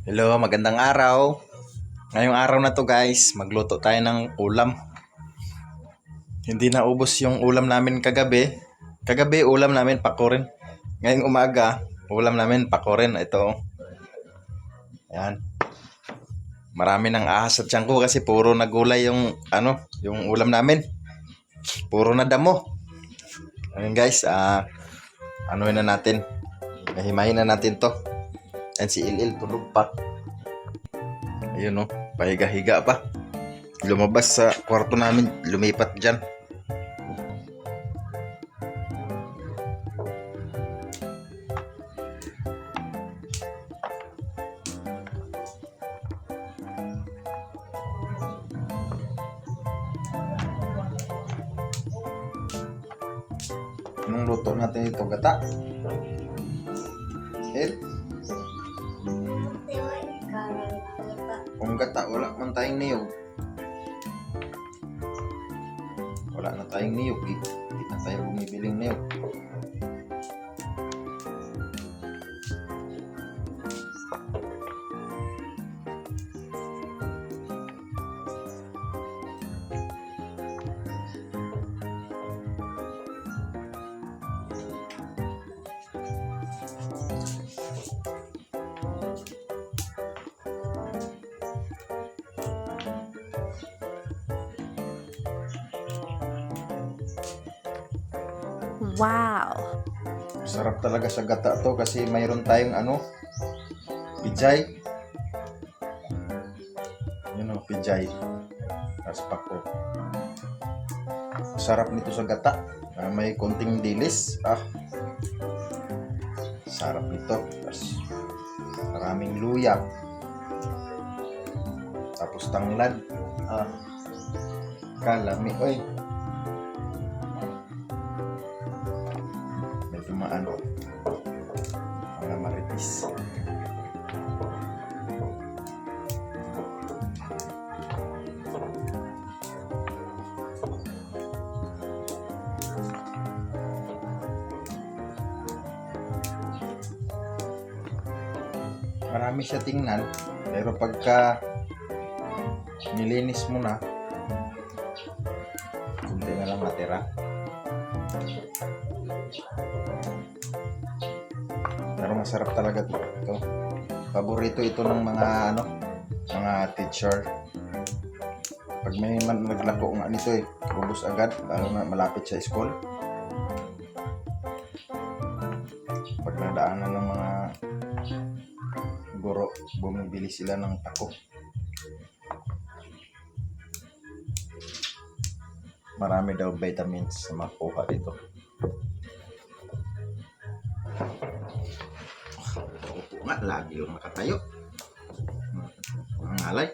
Hello, magandang araw. Ngayong araw na to guys, magluto tayo ng ulam. Hindi na ubos yung ulam namin kagabi. Kagabi ulam namin pakorin. Ngayong umaga, ulam namin pakorin. Ito. Ayan. Marami ng ahas sa tiyan ko kasi puro na gulay yung ulam namin. Puro na damo. Ayun guys, anuhin na natin. Nahimahin na natin to. Ayan si Ilil, tulog pa. Ayun o, pahiga-higa pa. Lumabas sa kwarto namin, lumipat dyan. Anong luto natin ito? Gata? Kung gata, wala man tayong niyog. Wala na tayong niyog. Hindi na tayo bumibiling niyog. Wow! Sarap talaga sa gata to kasi mayroon tayong pijay. Yun o, pijay. Tapos pako. Sarap nito sa gata. May konting dilis. Sarap nito. Tapos maraming luya. Tapos tanglad. Kalami. Oy. Medyo mga maritis. Marami siya tingnan, pero pagka nilinis mo na, kunti na lang matira. Pero masarap talaga ito. Paborito ito ng mga teacher. Pag may naglako nga nito ubos agad, lalo na malapit sa school. Pag nadaanan ng mga guro, bumibili sila ng tako. Marami daw vitamins na makuha dito. Upo nga, lagi yung nakatayo. Ang alay.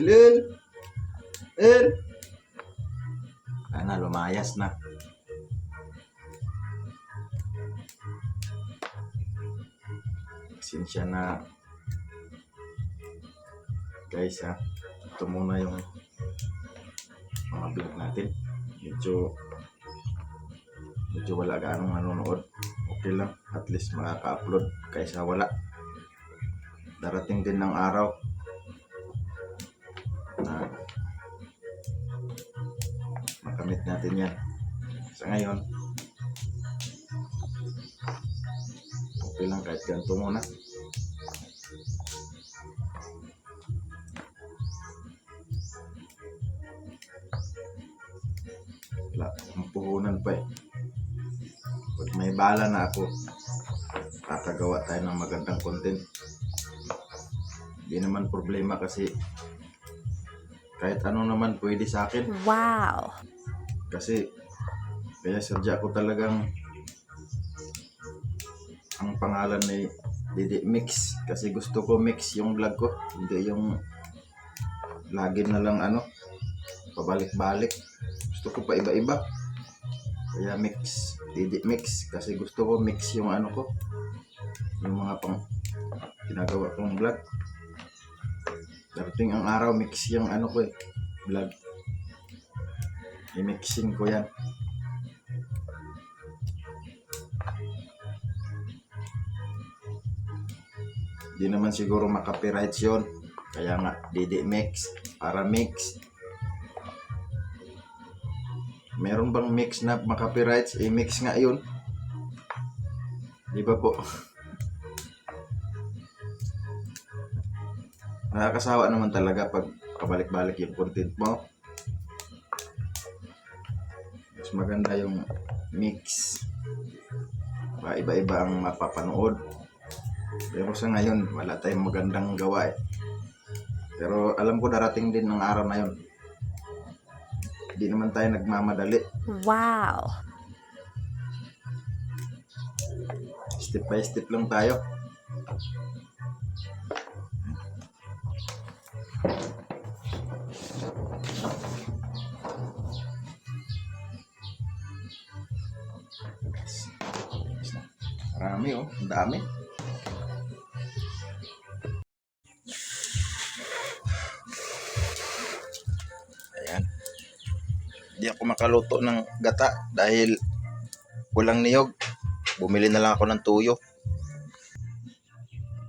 Ilil! Lumayas na. Pasensya na guys ito muna yung mga vlog natin. Medyo wala gaanong nanonood. Okay lang, at least makaka-upload kaysa wala. Darating din ng araw na makamit natin yan. Sa ngayon okay lang kahit ganito muna. Wala, ang puhunan pa Pag may bala na ako, kakagawa tayo ng magandang content. Hindi naman problema kasi kahit ano naman pwede sa akin. Wow! Kasi kaya sadya ko talagang ang pangalan ni Didi Mix kasi gusto ko mix yung vlog ko, hindi yung lagi na lang pabalik-balik. Gusto ko pa iba-iba, kaya mix, Didi Mix, kasi gusto ko mix yung ko, yung mga ginagawa kong vlog. Darating ang araw mix yung vlog, i-mixing ko yan. Di naman siguro makapirights yun. Kaya nga, Didi Mix. Para mix. Meron bang mix na makapirights? I-mix nga yun. Di ba po? Nakakasawa naman talaga pag kabalik-balik yung content mo. Mas maganda yung mix. Iba-iba ang mapapanood. Pero sa ngayon, wala tayong magandang gawa eh. Pero alam ko darating din ng araw na yun. Hindi naman tayo nagmamadali. Wow! Step by step lang tayo. Marami oh, ang dami. Ayan. Hindi ako makaluto ng gata dahil walang niyog. Bumili na lang ako ng tuyo.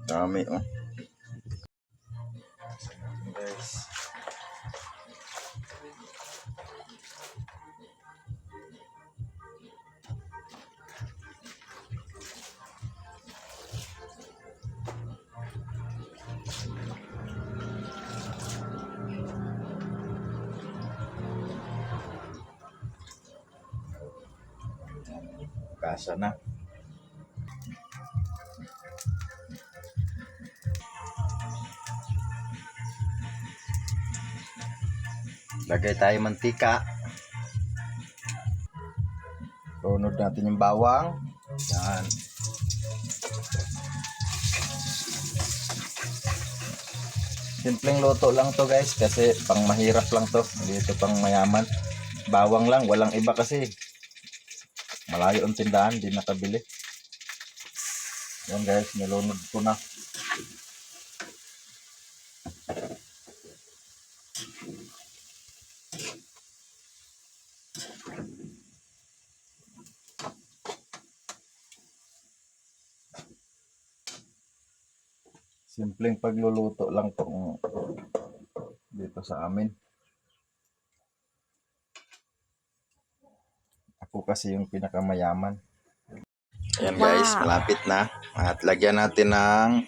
Dami oh. Guys. Kasa na. Lagay tayo mantika. Tunod natin yung bawang. Yan. Simpleng luto lang to guys kasi pang mahirap lang to. Hindi ito pang mayaman. Bawang lang, walang iba kasi. Malayo ang tindahan, di nakabili. Yan guys, nilunod ko na. Simpleng pagluluto lang tong dito sa amin. Ako kasi yung pinakamayaman. Ayan guys, malapit na. At lagyan natin ng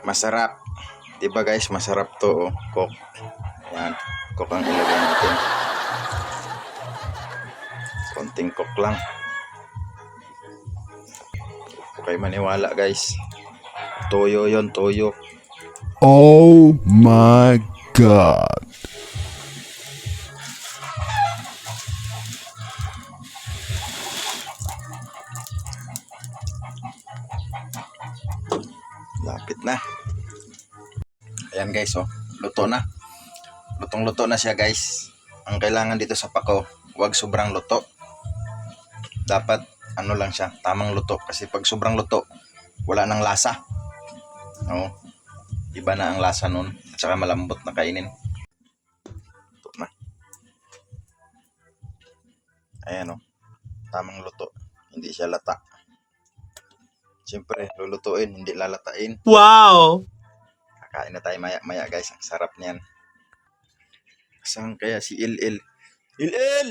masarap. Diba guys, masarap to. Oh. Coke. Ayan, coke ang ilagay natin. Konting coke lang. Okay, maniwala guys. Toyo yon, toyo. Oh my God. Lapit na. Ayan guys, oh. Luto na. Lutong-luto na siya guys. Ang kailangan dito sa pako, huwag sobrang luto. Dapat ano lang siya, tamang luto. Kasi pag sobrang luto, wala nang lasa. No? Iba na ang lasa nun. At saka malambot na kainin. Luto na. Ayan oh. Tamang luto. Hindi siya lata. Siyempre, lulutuin, hindi lalatain. Wow! Kakain na tayo maya-maya guys. Ang sarap niyan. Saan kaya si Il-Il? Il-Il!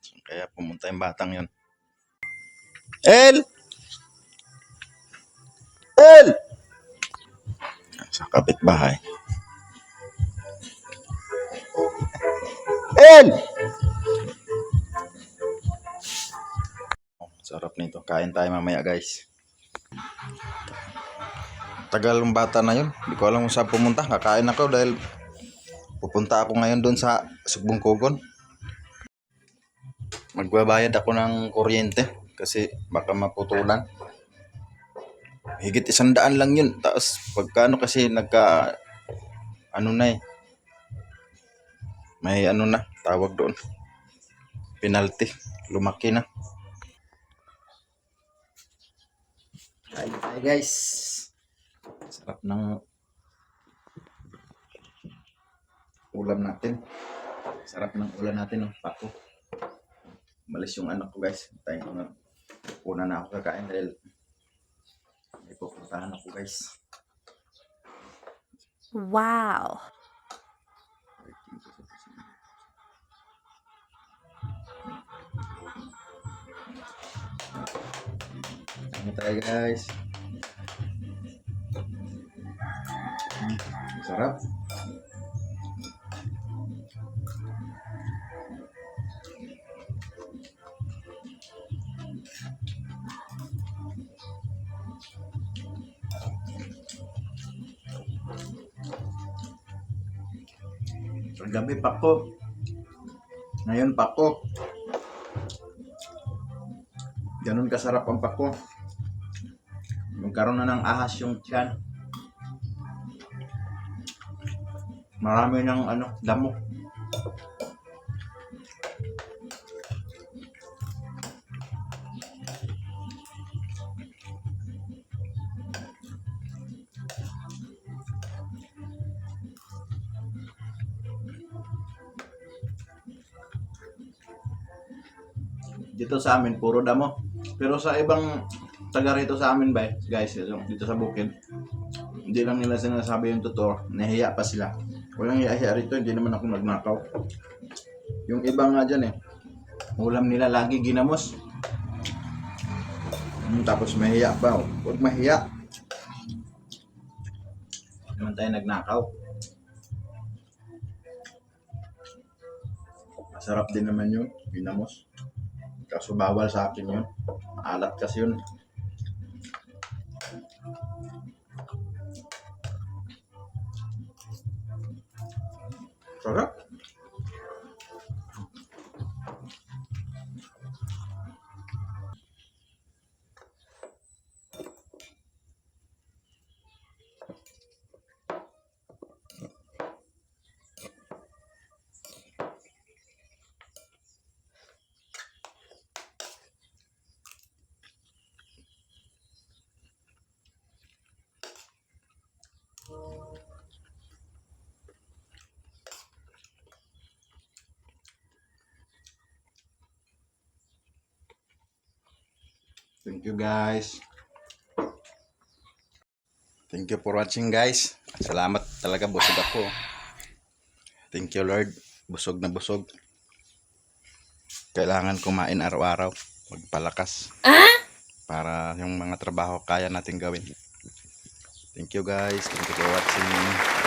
Saan kaya pumunta yung batang yun? El! El! Sa kapitbahay. El! Oh, sarap nito. Kain tayo mamaya guys. Tagal ng bata na yun. Hindi ko alam kung saan pumunta. Kakain ako dahil pupunta ako ngayon doon sa Sugbong Kogon. Magbabayad ako ng kuryente kasi baka maputulan. Higit 100 lang yun. Tapos pagkano kasi nagka ano na eh. May ano na tawag doon. Penalty. Lumaki na. Hi guys. Sarap ng ulam natin. Sarap ng ulam natin ng pako. Malis yung anak ko guys. Tayo ko una na ako kakain dahil may pupuntahan ako guys. Wow. Ano tayo guys? Sarap. Gabi pako. Ngayon pako. Ganun kasarap ang pako. Magkaroon na ng ahas yung tiyan. Marami ng damo. Dito sa amin, puro damo. Pero sa ibang taga rito sa amin ba, guys, dito sa bukid, hindi lang nila sinasabi yung totoo, nahiya pa sila. Walang hiya rito, hindi naman ako nagnakaw. Yung iba nga dyan ulam nila lagi ginamos. Tapos mahiya pa, huwag mahiya. Hindi naman tayo nagnakaw. Masarap din naman yun, ginamos. Kaso bawal sa akin yun. Alat kasi yun. Sarap. Thank you guys. Thank you for watching guys. Salamat talaga, busog ako. Thank you Lord. Busog na busog. Kailangan kumain araw-araw. Magpalakas. Para yung mga trabaho kaya natin gawin. Thank you guys. Thank you for watching.